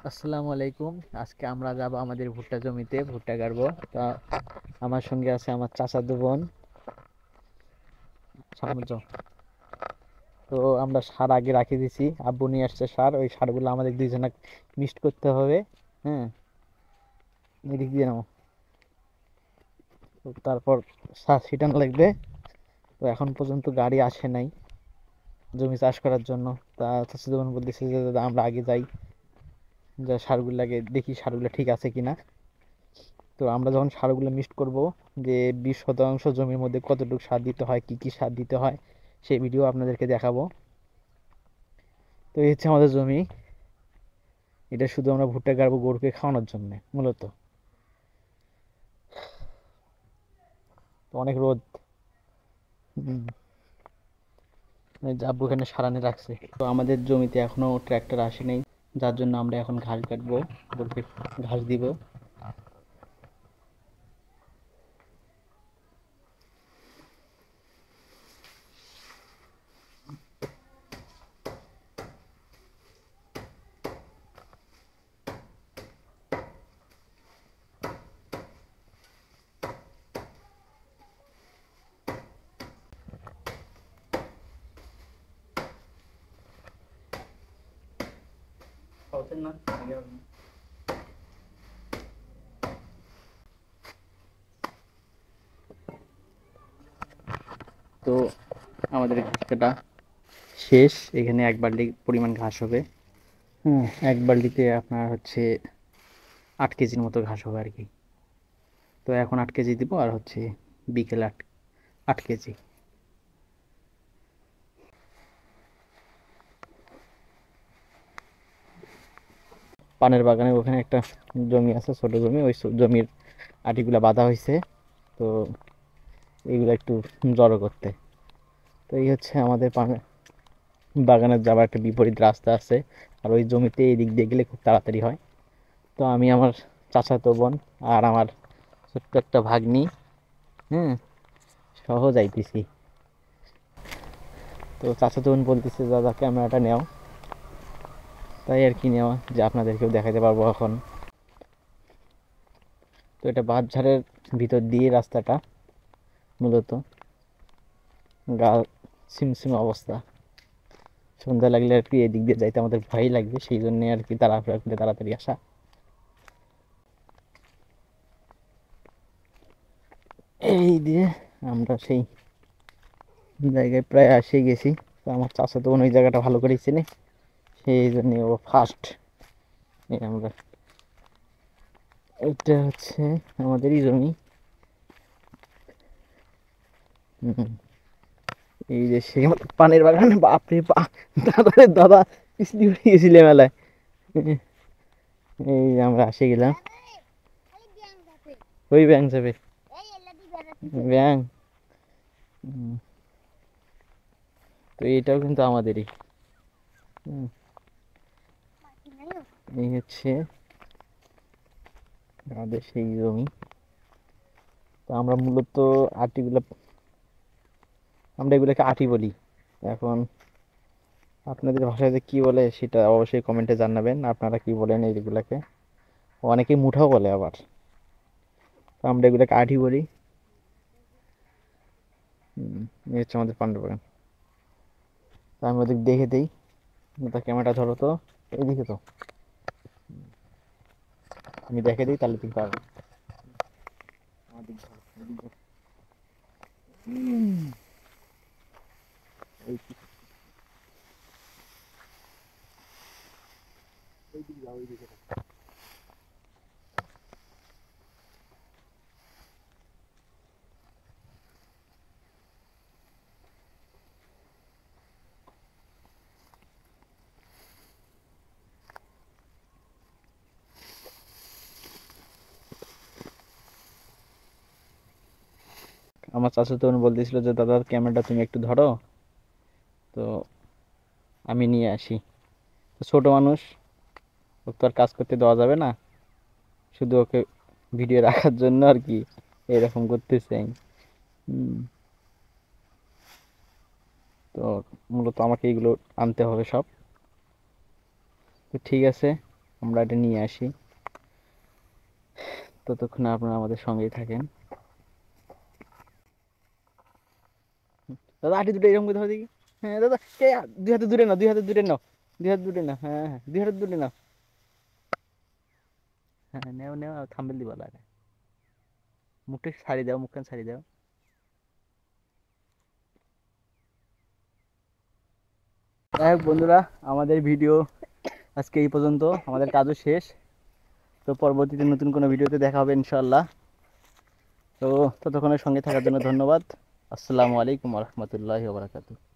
আসসালামু আলাইকুম। আজকে আমরা যাব আমাদের ভুট্টা জমিতে ভুট্টা গাড়বো। তা আমার সঙ্গে আছে আমার চাচাতো বোন। সামনে যাও। তো আমরা সার আগে রাখি দিছি, আব্বু নিয়ে আসছে সার, ওই সারগুলো আমাদের দুইজনা মিক্সড করতে হবে। হ্যাঁ, এদিক দিয়ে নাও। তো তারপর সার ছিটানো লাগবে। তো এখন পর্যন্ত গাড়ি আসে নাই জমি চাষ করার জন্য। তা চাচাতো বোন বলতেছে যে দাদা আমরা আগে যাই, যা সারগুলো লাগে দেখি সারগুলো ঠিক আছে কিনা। তো আমরা যখন সারগুলো মিক্সড করব, যে 20% জমির মধ্যে কতটুকু সার দিতে হয়, কি কি সার দিতে হয়, সেই ভিডিও আপনাদেরকে দেখাবো। তো এই হচ্ছে আমাদের জমি। এটা শুধু আমরা ভুট্টা গাড়বো গরুকে খাওয়ানোর জন্য মূলত। তো অনেক রোদ। হুম, এই যে আব্বু এখানে সারানি রাখছে। তো আমাদের জমিতে এখনো ট্র্যাক্টর আসে নাই, যার জন্য আমরা এখন ঘাস কাটবো, গরুকে ঘাস দিব। তো আমাদের ঘাস কাটা শেষ। এখানে 1 বালতি পরিমাণ ঘাস হবে। হুম, 1 বালতিতে আপনার হচ্ছে 8 কেজির মতো ঘাস হবে আর কি। তো এখন 8 কেজি দিব, আর হচ্ছে বিকেলে 8 কেজি। পানের বাগানের ওখানে একটা জমি আছে, ছোট জমি, ওই জমির আটিগুলা বাঁধা হয়েছে। তো এইগুলো একটু জড়ো করতে। তো এই হচ্ছে আমাদের বাগানের যাবার একটা বিপরীত রাস্তা আছে, আর ওই জমিতে এই দিক দিয়ে গেলে খুব তাড়াতাড়ি হয়। তো আমি, আমার চাচাতো বোন, আর আমার ছোট্ট একটা ভাগ্নি, হ্যাঁ, সহ যাইতেছি। তো চাচাতো বোন বলতেছে দাদা ক্যামেরাটা নেও, তাই আর কি নেওয়া, যে আপনাদেরকেও দেখাতে পারবো এখন। তো এটা বাঁশঝাড়ের ভিতর দিয়ে রাস্তাটা মূলত, গা ছিমছিম অবস্থা। সন্ধ্যা লাগলে আর কি এদিক দিয়ে যাইতে আমাদের ভয় লাগবে, সেই জন্য আর কি তাড়াহুড়া করে তাড়াতাড়ি আসা। এই দিয়ে আমরা সেই জায়গায় প্রায় এসে গেছি। তো আমার চাচাতো বোন ওই জায়গাটা ভালো করেই চেনে, সেই জন্য ও ফার্স্ট। আমরা, এটা হচ্ছে আমাদেরই জমি। হুম, এই যে সেই আমাদের পানের বাগান, বাপরে বাপ, দাদা রে দাদা, পিছলি হয়ে গেছিলে মেলায়। এই যে আমরা আসে গেলাম। ওই ব্যাং যাবে, ব্যাং। হুম, তো এটাও কিন্তু আমাদেরই। হুম, এই হচ্ছে আমাদের সেই জমি। তো আমরা মূলত আটিগুলা, আমরা এগুলোকে আটি বলি। এখন আপনাদের ভাষায় যে কি বলে সেটা অবশ্যই কমেন্টে জানাবেন, আপনারা কি বলেন এইগুলাকে। অনেকে মুঠাও বলে আবার। তো আমরা এগুলোকে আটি বলি। এই হচ্ছে আমাদের পান্ডা বাগান। তো আমি ওদিক দেখে দিই, তা ক্যামেরাটা ধরো তো, এইদিকে তো আমি দেখে দিই, তাহলে তুমি পারবে। আমার দিক ধরো, এদিক ধরো। এই দিকে যাও, এইদিকে যাও। আমার চাচা তখন বলতেছিল যে দাদা ক্যামেরাটা তুমি একটু ধরো, তো আমি নিয়ে আসি। তো ছোট মানুষ, ওকে তো আর কাজ করতে দেওয়া যাবে না, শুধু ওকে ভিডিও রাখার জন্য আর কি এরকম করতেছে। হুম, তো মূলত আমাকে এগুলো আনতে হবে সব। তো ঠিক আছে, আমরা এটা নিয়ে আসি। ততক্ষণে আপনারা আমাদের সঙ্গেই থাকেন। দাদা আটি দুটো এরকম করতে হবে দেখি। হ্যাঁ দাদা, দুই হাতে দূরে নাও, দুই হাতে দূরে নাও, দুই হাতে দূরে নাও, হ্যাঁ হ্যাঁ দুই হাতে দূরে নাও। হ্যাঁ নেও নেও, থাম্বেল দিবা লাগে। মুখটা ছাড়ি দাও, মুখখান ছাড়ি দাও। যাই হোক বন্ধুরা, আমাদের ভিডিও আজকে এই পর্যন্ত, আমাদের কাজও শেষ। তো পরবর্তীতে নতুন কোনো ভিডিওতে দেখা হবে ইনশাল্লাহ। তো ততক্ষণের সঙ্গে থাকার জন্য ধন্যবাদ। আসসালামু আলাইকুম রহমতুল্লাহি ওয়া বারাকাতুহু।